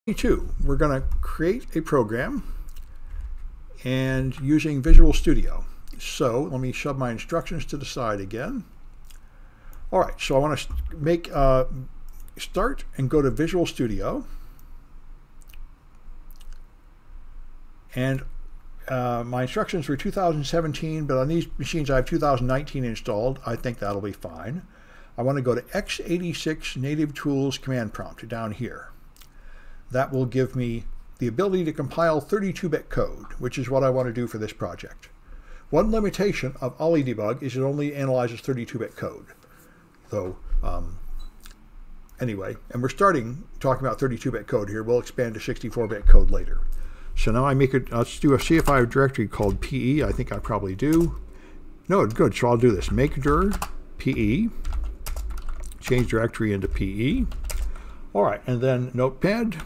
We're going to create a program and using Visual Studio. So let me shove my instructions to the side again. All right, so I want to make start and go to Visual Studio. And my instructions were 2017, but on these machines I have 2019 installed. I think that'll be fine. I want to go to x86 Native Tools command prompt down here. That will give me the ability to compile 32-bit code, which is what I want to do for this project. One limitation of OllyDebug is it only analyzes 32-bit code. Though, anyway, and we're talking about 32-bit code here. We'll expand to 64-bit code later. So now I make it, let's do see if I have a directory called PE. I think I probably do. No, good, so I'll do this. Make dir PE, change directory into PE. All right, and then notepad,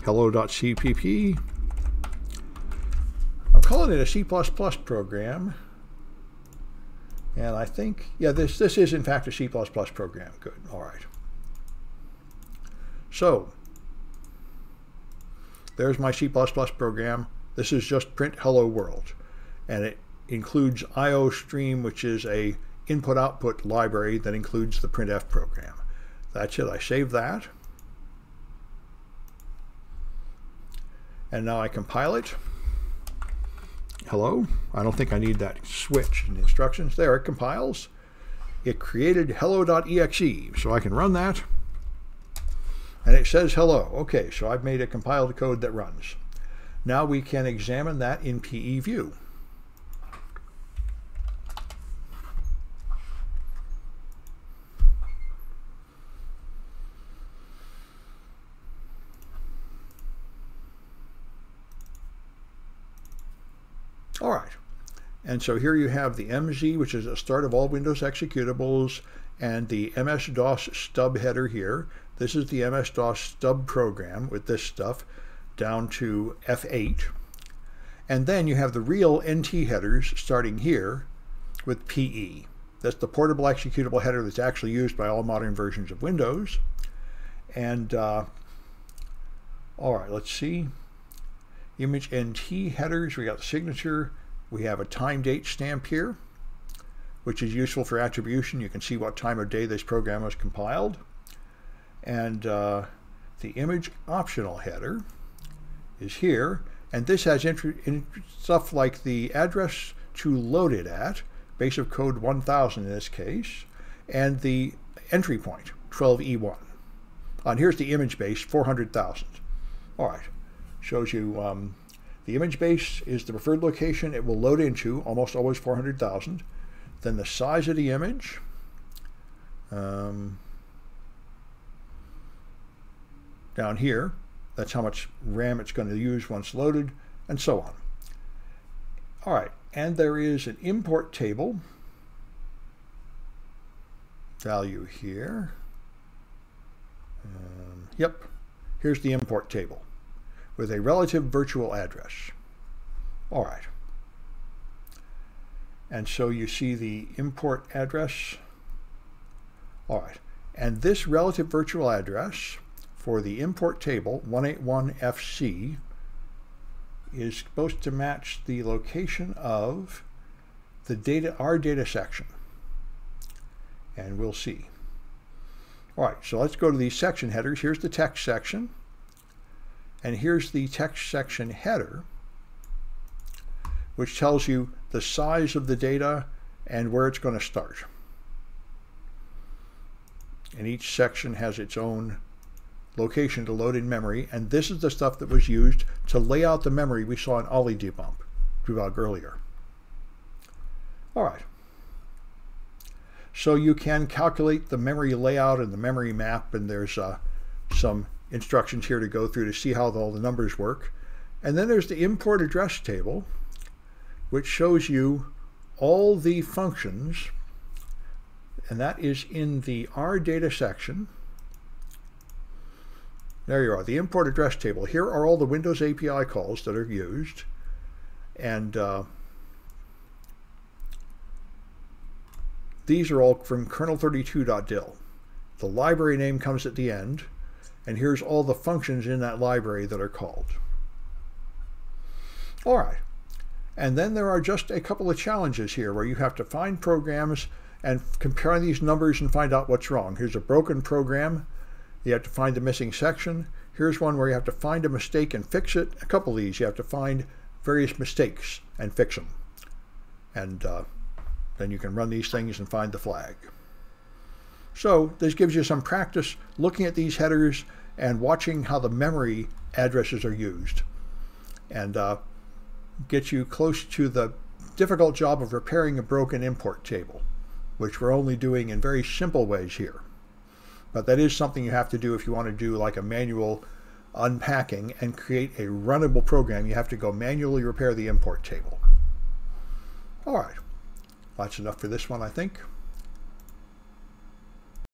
hello.cpp. I'm calling it a C++ program. And I think, yeah, this is in fact a C++ program. Good, all right. So, there's my C++ program. This is just print hello world. And it includes IOStream, which is a input-output library that includes the printf program. That's it, I save that. And now I compile it. Hello. I don't think I need that switch in the instructions. There, it compiles. It created hello.exe, so I can run that. And it says hello. Okay, so I've made a compiled code that runs. Now we can examine that in PE view. All right, and so here you have the MZ, which is the start of all Windows executables, and the MS-DOS stub header here. This is the MS-DOS stub program with this stuff down to F8. And then you have the real NT headers starting here with PE. That's the portable executable header that's actually used by all modern versions of Windows. And all right, let's see. Image NT headers, we got the signature. We have a time date stamp here, which is useful for attribution. You can see what time of day this program was compiled. And the image optional header is here. And this has stuff like the address to load it at, base of code 1000 in this case, and the entry point, 12E1. And here's the image base, 400,000. All right. Shows you the image base is the preferred location it will load into, almost always 400,000. Then the size of the image, down here, that's how much RAM it's going to use once loaded, and so on. All right, and there is an import table value here. Yep, here's the import table with a relative virtual address. All right. And so you see the import address. All right. And this relative virtual address for the import table, 181FC, is supposed to match the location of the data, our data section. And we'll see. All right, so let's go to these section headers. Here's the text section. And here's the text section header, which tells you the size of the data and where it's going to start. And each section has its own location to load in memory, and this is the stuff that was used to lay out the memory we saw in OllyDebug earlier. All right. So you can calculate the memory layout and the memory map, and there's some instructions here to go through to see how all the numbers work. And then there's the import address table, which shows you all the functions, and that is in the R data section. There you are, the import address table. Here are all the Windows API calls that are used, and these are all from kernel32.dil. The library name comes at the end, And here's all the functions in that library that are called. All right. And then there are just a couple of challenges here where you have to find programs and compare these numbers and find out what's wrong. Here's a broken program. You have to find the missing section. Here's one where you have to find a mistake and fix it. A couple of these, you have to find various mistakes and fix them. And then you can run these things and find the flag. So this gives you some practice looking at these headers and watching how the memory addresses are used. And gets you close to the difficult job of repairing a broken import table, which we're only doing in very simple ways here. But that is something you have to do if you want to do like a manual unpacking and create a runnable program. You have to go manually repair the import table. All right, that's enough for this one, I think.